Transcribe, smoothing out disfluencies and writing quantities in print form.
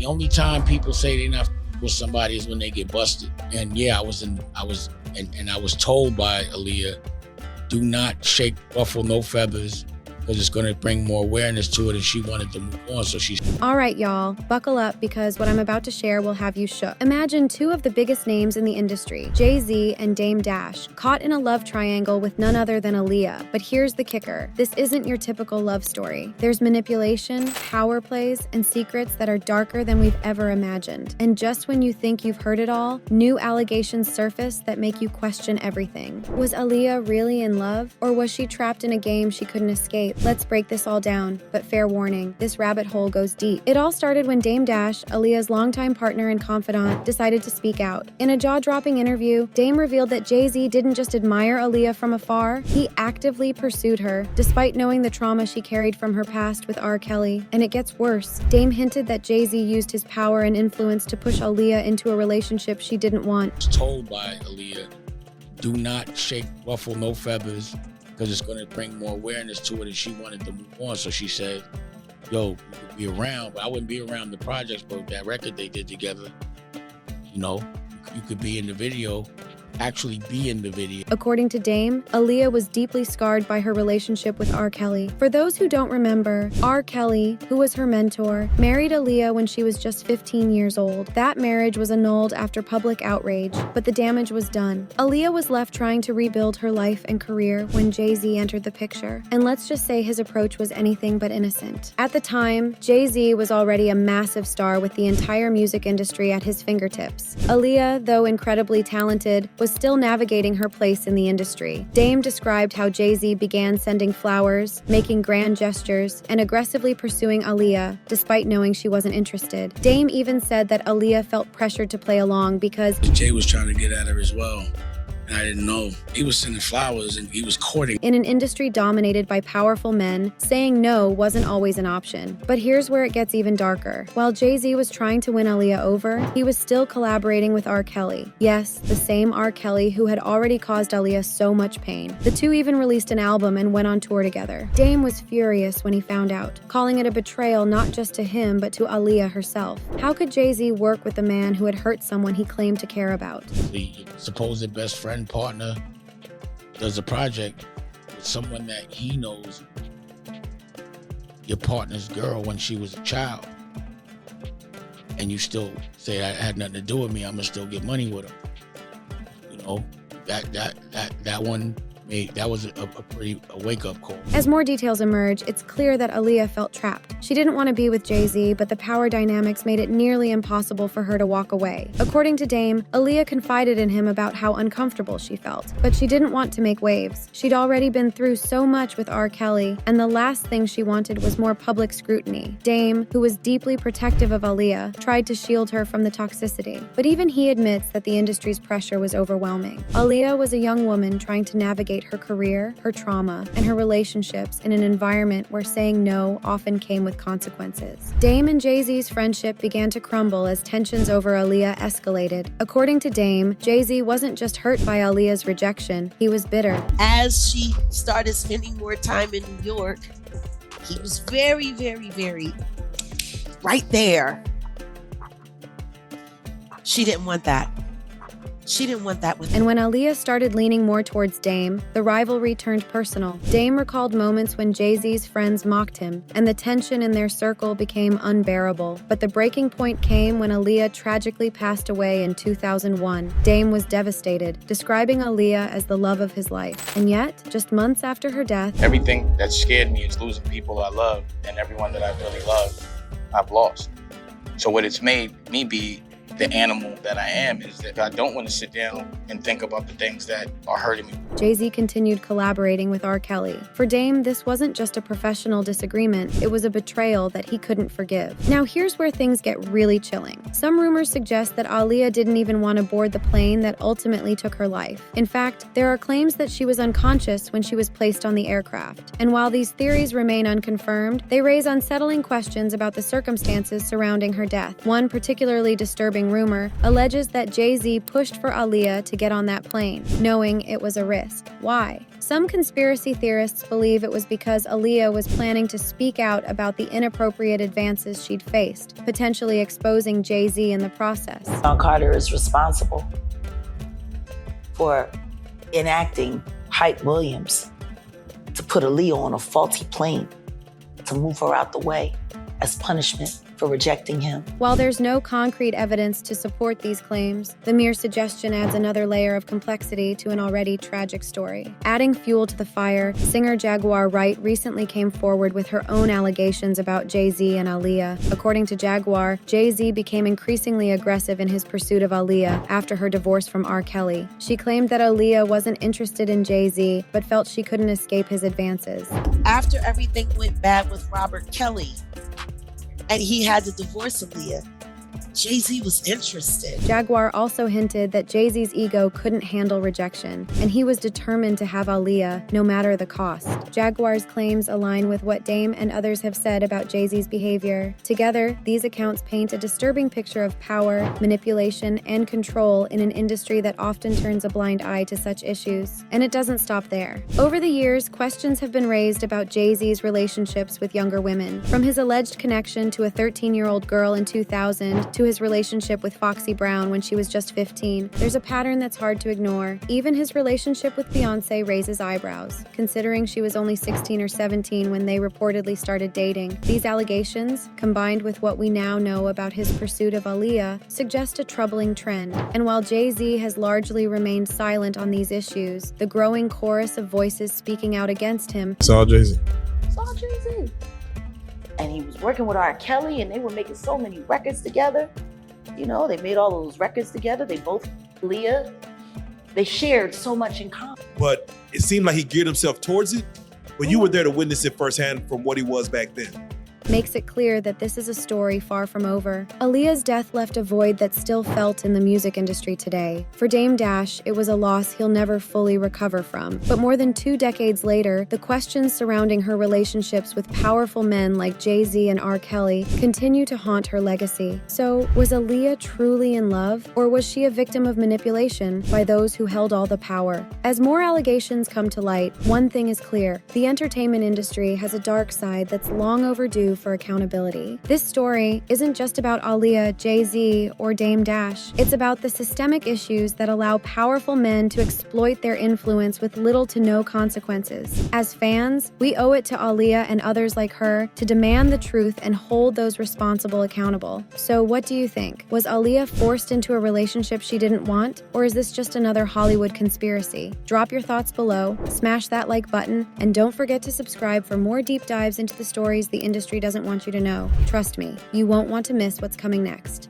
The only time people say they're not with somebody is when they get busted. And yeah, I was told by Aaliyah, do not shake, ruffle no feathers, because it's going to bring more awareness to it, and she wanted to move on, so she's... All right, y'all, buckle up because what I'm about to share will have you shook. Imagine two of the biggest names in the industry, Jay-Z and Dame Dash, caught in a love triangle with none other than Aaliyah. But here's the kicker. This isn't your typical love story. There's manipulation, power plays, and secrets that are darker than we've ever imagined. And just when you think you've heard it all, new allegations surface that make you question everything. Was Aaliyah really in love, or was she trapped in a game she couldn't escape? Let's break this all down, but fair warning, this rabbit hole goes deep. It all started when Dame Dash, Aaliyah's longtime partner and confidant, decided to speak out. In a jaw-dropping interview, Dame revealed that Jay-Z didn't just admire Aaliyah from afar, he actively pursued her, despite knowing the trauma she carried from her past with R. Kelly. And it gets worse. Dame hinted that Jay-Z used his power and influence to push Aaliyah into a relationship she didn't want. I was told by Aaliyah, do not shake, ruffle no feathers, because it's going to bring more awareness to it, and she wanted to move on. So she said, yo, you could be around, but I wouldn't be around the projects, but that record they did together, you know, you could be in the video, actually be in the video. According to Dame, Aaliyah was deeply scarred by her relationship with R. Kelly. For those who don't remember, R. Kelly, who was her mentor, married Aaliyah when she was just 15 years old. That marriage was annulled after public outrage, but the damage was done. Aaliyah was left trying to rebuild her life and career when Jay-Z entered the picture. And let's just say his approach was anything but innocent. At the time, Jay-Z was already a massive star with the entire music industry at his fingertips. Aaliyah, though incredibly talented, was still navigating her place in the industry. Dame described how Jay-Z began sending flowers, making grand gestures, and aggressively pursuing Aaliyah, despite knowing she wasn't interested. Dame even said that Aaliyah felt pressured to play along because Jay was trying to get at her as well. And I didn't know. He was sending flowers and he was courting. In an industry dominated by powerful men, saying no wasn't always an option. But here's where it gets even darker. While Jay-Z was trying to win Aaliyah over, he was still collaborating with R. Kelly. Yes, the same R. Kelly who had already caused Aaliyah so much pain. The two even released an album and went on tour together. Dame was furious when he found out, calling it a betrayal not just to him but to Aaliyah herself. How could Jay-Z work with a man who had hurt someone he claimed to care about? The supposed best friend partner does a project with someone that he knows your partner's girl when she was a child, and you still say that had nothing to do with me, I'm gonna still get money with her. You know, that one that was a wake-up call. As more details emerge, it's clear that Aaliyah felt trapped. She didn't want to be with Jay-Z, but the power dynamics made it nearly impossible for her to walk away. According to Dame, Aaliyah confided in him about how uncomfortable she felt, but she didn't want to make waves. She'd already been through so much with R. Kelly, and the last thing she wanted was more public scrutiny. Dame, who was deeply protective of Aaliyah, tried to shield her from the toxicity. But even he admits that the industry's pressure was overwhelming. Aaliyah was a young woman trying to navigate her career, her trauma, and her relationships in an environment where saying no often came with consequences. Dame and Jay-Z's friendship began to crumble as tensions over Aaliyah escalated. According to Dame, Jay-Z wasn't just hurt by Aaliyah's rejection, he was bitter. As she started spending more time in New York, he was very, very, very right there. She didn't want that. She didn't want that with him. And when Aaliyah started leaning more towards Dame, the rivalry turned personal. Dame recalled moments when Jay-Z's friends mocked him, and the tension in their circle became unbearable. But the breaking point came when Aaliyah tragically passed away in 2001. Dame was devastated, describing Aaliyah as the love of his life. And yet, just months after her death, everything that scared me is losing people I love, and everyone that I really love, I've lost. So what it's made me be the animal that I am is that I don't want to sit down and think about the things that are hurting me. Jay-Z continued collaborating with R. Kelly. For Dame, this wasn't just a professional disagreement, it was a betrayal that he couldn't forgive. Now here's where things get really chilling. Some rumors suggest that Aaliyah didn't even want to board the plane that ultimately took her life. In fact, there are claims that she was unconscious when she was placed on the aircraft. And while these theories remain unconfirmed, they raise unsettling questions about the circumstances surrounding her death. One particularly disturbing disturbing rumor, alleges that Jay-Z pushed for Aaliyah to get on that plane, knowing it was a risk. Why? Some conspiracy theorists believe it was because Aaliyah was planning to speak out about the inappropriate advances she'd faced, potentially exposing Jay-Z in the process. Sean Carter is responsible for enacting Hype Williams to put Aaliyah on a faulty plane to move her out the way as punishment for rejecting him. While there's no concrete evidence to support these claims, the mere suggestion adds another layer of complexity to an already tragic story. Adding fuel to the fire, singer Jaguar Wright recently came forward with her own allegations about Jay-Z and Aaliyah. According to Jaguar, Jay-Z became increasingly aggressive in his pursuit of Aaliyah after her divorce from R. Kelly. She claimed that Aaliyah wasn't interested in Jay-Z, but felt she couldn't escape his advances. After everything went bad with Robert Kelly, and he had to divorce Aaliyah, Jay-Z was interested. Jaguar also hinted that Jay-Z's ego couldn't handle rejection, and he was determined to have Aaliyah, no matter the cost. Jaguar's claims align with what Dame and others have said about Jay-Z's behavior. Together, these accounts paint a disturbing picture of power, manipulation, and control in an industry that often turns a blind eye to such issues. And it doesn't stop there. Over the years, questions have been raised about Jay-Z's relationships with younger women, from his alleged connection to a 13-year-old girl in 2000 to his relationship with Foxy Brown when she was just 15. There's a pattern that's hard to ignore. Even his relationship with Beyoncé raises eyebrows, considering she was only 16 or 17 when they reportedly started dating. These allegations, combined with what we now know about his pursuit of Aaliyah, suggest a troubling trend. And while Jay-Z has largely remained silent on these issues, the growing chorus of voices speaking out against him. It's all Jay-Z. It's all Jay-Z. And he was working with R. Kelly, and they were making so many records together. You know, they made all those records together. They both, Aaliyah, they shared so much in common. But it seemed like he geared himself towards it. But you were there to witness it firsthand from what he was back then. Makes it clear that this is a story far from over. Aaliyah's death left a void that's still felt in the music industry today. For Dame Dash, it was a loss he'll never fully recover from. But more than 2 decades later, the questions surrounding her relationships with powerful men like Jay-Z and R. Kelly continue to haunt her legacy. So, was Aaliyah truly in love, or was she a victim of manipulation by those who held all the power? As more allegations come to light, one thing is clear: the entertainment industry has a dark side that's long overdue for accountability. This story isn't just about Aaliyah, Jay-Z, or Dame Dash. It's about the systemic issues that allow powerful men to exploit their influence with little to no consequences. As fans, we owe it to Aaliyah and others like her to demand the truth and hold those responsible accountable. So what do you think? Was Aaliyah forced into a relationship she didn't want, or is this just another Hollywood conspiracy? Drop your thoughts below, smash that like button, and don't forget to subscribe for more deep dives into the stories the industry doesn't want you to know. Trust me, you won't want to miss what's coming next.